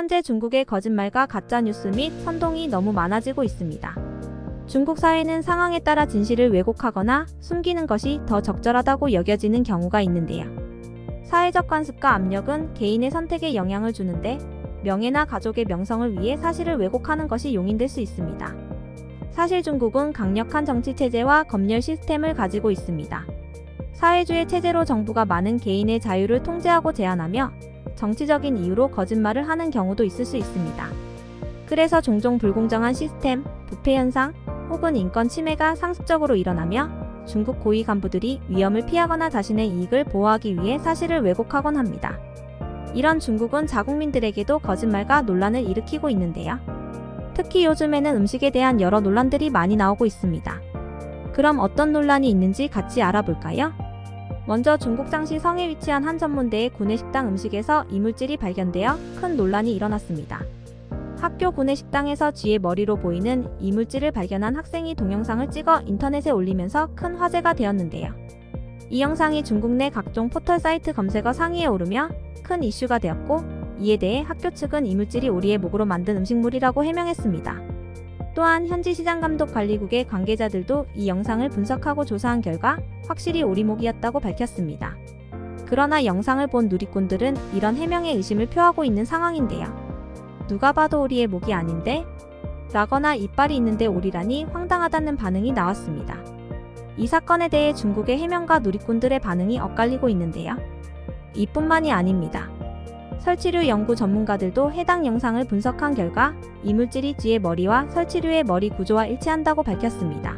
현재 중국의 거짓말과 가짜뉴스 및 선동이 너무 많아지고 있습니다. 중국 사회는 상황에 따라 진실을 왜곡하거나 숨기는 것이 더 적절하다고 여겨지는 경우가 있는데요. 사회적 관습과 압력은 개인의 선택에 영향을 주는데 명예나 가족의 명성을 위해 사실을 왜곡하는 것이 용인될 수 있습니다. 사실 중국은 강력한 정치체제와 검열 시스템을 가지고 있습니다. 사회주의 체제로 정부가 많은 개인의 자유를 통제하고 제한하며 정치적인 이유로 거짓말을 하는 경우도 있을 수 있습니다. 그래서 종종 불공정한 시스템, 부패 현상, 혹은 인권 침해가 상습적으로 일어나며 중국 고위 간부들이 위험을 피하거나 자신의 이익을 보호하기 위해 사실을 왜곡하곤 합니다. 이런 중국은 자국민들에게도 거짓말과 논란을 일으키고 있는데요. 특히 요즘에는 음식에 대한 여러 논란들이 많이 나오고 있습니다. 그럼 어떤 논란이 있는지 같이 알아볼까요? 먼저 중국 장시 성에 위치한 한 전문대의 구내식당 음식에서 이물질이 발견되어 큰 논란이 일어났습니다. 학교 구내식당에서 쥐의 머리로 보이는 이물질을 발견한 학생이 동영상을 찍어 인터넷에 올리면서 큰 화제가 되었는데요. 이 영상이 중국 내 각종 포털 사이트 검색어 상위에 오르며 큰 이슈가 되었고, 이에 대해 학교 측은 이물질이 오리의 목으로 만든 음식물이라고 해명했습니다. 또한 현지 시장감독관리국의 관계자들도 이 영상을 분석하고 조사한 결과 확실히 오리목이었다고 밝혔습니다. 그러나 영상을 본 누리꾼들은 이런 해명에 의심을 표하고 있는 상황인데요. 누가 봐도 오리의 목이 아닌데? 라거나 이빨이 있는데 오리라니 황당하다는 반응이 나왔습니다. 이 사건에 대해 중국의 해명과 누리꾼들의 반응이 엇갈리고 있는데요. 이뿐만이 아닙니다. 설치류 연구 전문가들도 해당 영상을 분석한 결과 이물질이 쥐의 머리와 설치류의 머리 구조와 일치한다고 밝혔습니다.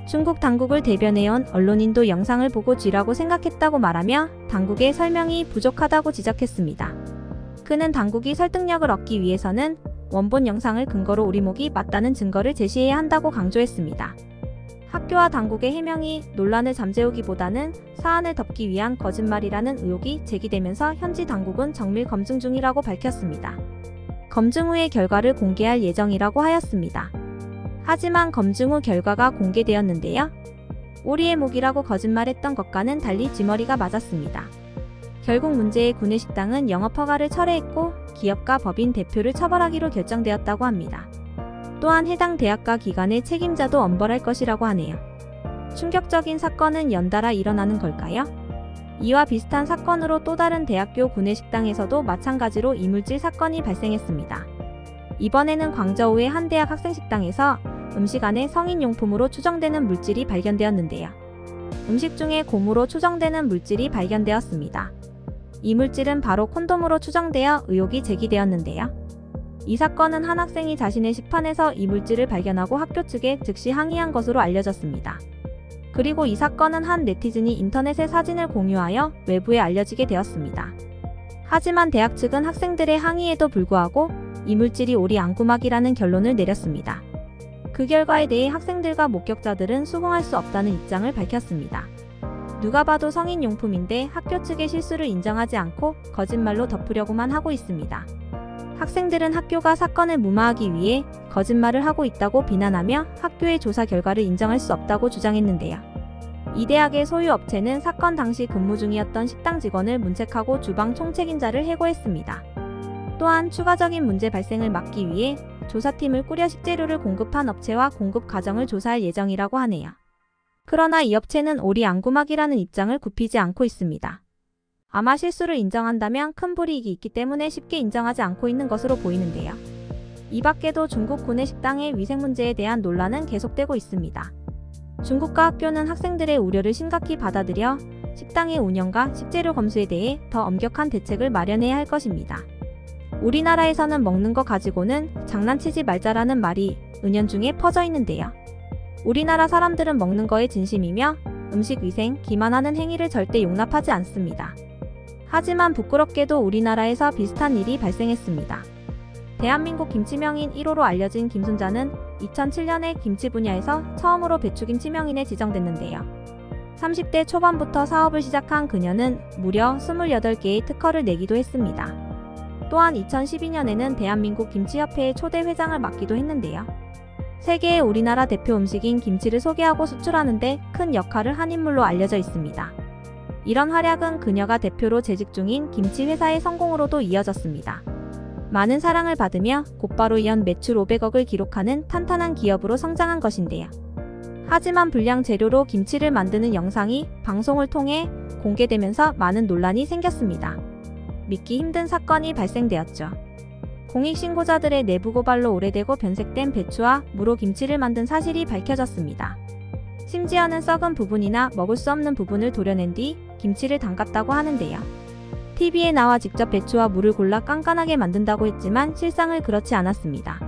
중국 당국을 대변해온 언론인도 영상을 보고 쥐라고 생각했다고 말하며 당국의 설명이 부족하다고 지적했습니다. 그는 당국이 설득력을 얻기 위해서는 원본 영상을 근거로 오리목이 맞다는 증거를 제시해야 한다고 강조했습니다. 학교와 당국의 해명이 논란을 잠재우기보다는 사안을 덮기 위한 거짓말이라는 의혹이 제기되면서 현지 당국은 정밀 검증 중이라고 밝혔습니다. 검증 후의 결과를 공개할 예정이라고 하였습니다. 하지만 검증 후 결과가 공개되었는데요. 오리의 목이라고 거짓말했던 것과는 달리 쥐머리가 맞았습니다. 결국 문제의 구내식당은 영업허가를 철회했고 기업과 법인 대표를 처벌하기로 결정되었다고 합니다. 또한 해당 대학과 기관의 책임자도 엄벌할 것이라고 하네요. 충격적인 사건은 연달아 일어나는 걸까요? 이와 비슷한 사건으로 또 다른 대학교 구내식당에서도 마찬가지로 이물질 사건이 발생했습니다. 이번에는 광저우의 한 대학 학생식당에서 음식 안에 성인용품으로 추정되는 물질이 발견되었는데요. 음식 중에 곰으로 추정되는 물질이 발견되었습니다. 이 물질은 바로 콘돔으로 추정되어 의혹이 제기되었는데요. 이 사건은 한 학생이 자신의 식판에서 이 물질을 발견하고 학교 측에 즉시 항의한 것으로 알려졌습니다. 그리고 이 사건은 한 네티즌이 인터넷에 사진을 공유하여 외부에 알려지게 되었습니다. 하지만 대학 측은 학생들의 항의에도 불구하고 이 물질이 오리 앙구막이라는 결론을 내렸습니다. 그 결과에 대해 학생들과 목격자들은 수긍할 수 없다는 입장을 밝혔습니다. 누가 봐도 성인용품인데 학교 측의 실수를 인정하지 않고 거짓말로 덮으려고만 하고 있습니다. 학생들은 학교가 사건을 무마하기 위해 거짓말을 하고 있다고 비난하며 학교의 조사 결과를 인정할 수 없다고 주장했는데요. 이 대학의 소유 업체는 사건 당시 근무 중이었던 식당 직원을 문책하고 주방 총책임자를 해고했습니다. 또한 추가적인 문제 발생을 막기 위해 조사팀을 꾸려 식재료를 공급한 업체와 공급 과정을 조사할 예정이라고 하네요. 그러나 이 업체는 오리 앙구막이라는 입장을 굽히지 않고 있습니다. 아마 실수를 인정한다면 큰 불이익이 있기 때문에 쉽게 인정하지 않고 있는 것으로 보이는데요. 이 밖에도 중국 구내식당의 위생 문제에 대한 논란은 계속되고 있습니다. 중국과 학교는 학생들의 우려를 심각히 받아들여 식당의 운영과 식재료 검수에 대해 더 엄격한 대책을 마련해야 할 것입니다. 우리나라에서는 먹는 거 가지고는 장난치지 말자라는 말이 은연중에 퍼져 있는데요. 우리나라 사람들은 먹는 거에 진심이며 음식 위생, 기만하는 행위를 절대 용납하지 않습니다. 하지만 부끄럽게도 우리나라에서 비슷한 일이 발생했습니다. 대한민국 김치명인 1호로 알려진 김순자는 2007년에 김치 분야에서 처음으로 배추김치 명인에 지정됐는데요. 30대 초반부터 사업을 시작한 그녀는 무려 28개의 특허를 내기도 했습니다. 또한 2012년에는 대한민국 김치협회의 초대 회장을 맡기도 했는데요. 세계의 우리나라 대표 음식인 김치를 소개하고 수출하는 데 큰 역할을 한 인물로 알려져 있습니다. 이런 활약은 그녀가 대표로 재직 중인 김치 회사의 성공으로도 이어졌습니다. 많은 사랑을 받으며 곧바로 연 매출 500억을 기록하는 탄탄한 기업으로 성장한 것인데요. 하지만 불량 재료로 김치를 만드는 영상이 방송을 통해 공개되면서 많은 논란이 생겼습니다. 믿기 힘든 사건이 발생되었죠. 공익신고자들의 내부 고발로 오래되고 변색된 배추와 무로 김치를 만든 사실이 밝혀졌습니다. 심지어는 썩은 부분이나 먹을 수 없는 부분을 도려낸 뒤 김치를 담갔다고 하는데요. TV에 나와 직접 배추와 무를 골라 깐깐하게 만든다고 했지만 실상은 그렇지 않았습니다.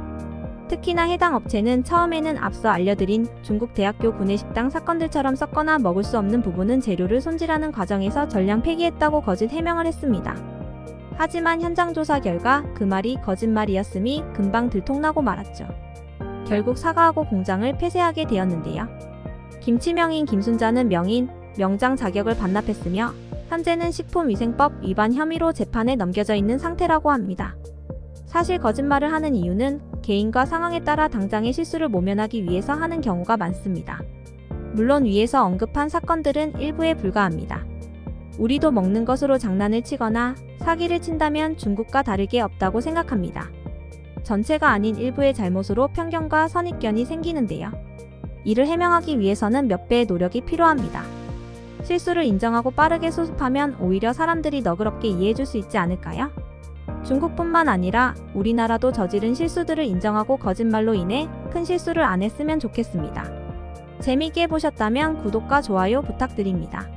특히나 해당 업체는 처음에는 앞서 알려드린 중국 대학교 구내식당 사건들처럼 썩거나 먹을 수 없는 부분은 재료를 손질하는 과정에서 전량 폐기했다고 거짓 해명을 했습니다. 하지만 현장 조사 결과 그 말이 거짓말이었음이 금방 들통나고 말았죠. 결국 사과하고 공장을 폐쇄하게 되었는데요. 김치명인 김순자는 명장 자격을 반납했으며 현재는 식품위생법 위반 혐의로 재판에 넘겨져 있는 상태라고 합니다. 사실 거짓말을 하는 이유는 개인과 상황에 따라 당장의 실수를 모면하기 위해서 하는 경우가 많습니다. 물론 위에서 언급한 사건들은 일부에 불과합니다. 우리도 먹는 것으로 장난을 치거나 사기를 친다면 중국과 다르게 없다고 생각합니다. 전체가 아닌 일부의 잘못으로 편견과 선입견이 생기는데요. 이를 해명하기 위해서는 몇 배의 노력이 필요합니다. 실수를 인정하고 빠르게 수습하면 오히려 사람들이 너그럽게 이해해줄 수 있지 않을까요? 중국뿐만 아니라 우리나라도 저지른 실수들을 인정하고 거짓말로 인해 큰 실수를 안 했으면 좋겠습니다. 재미있게 보셨다면 구독과 좋아요 부탁드립니다.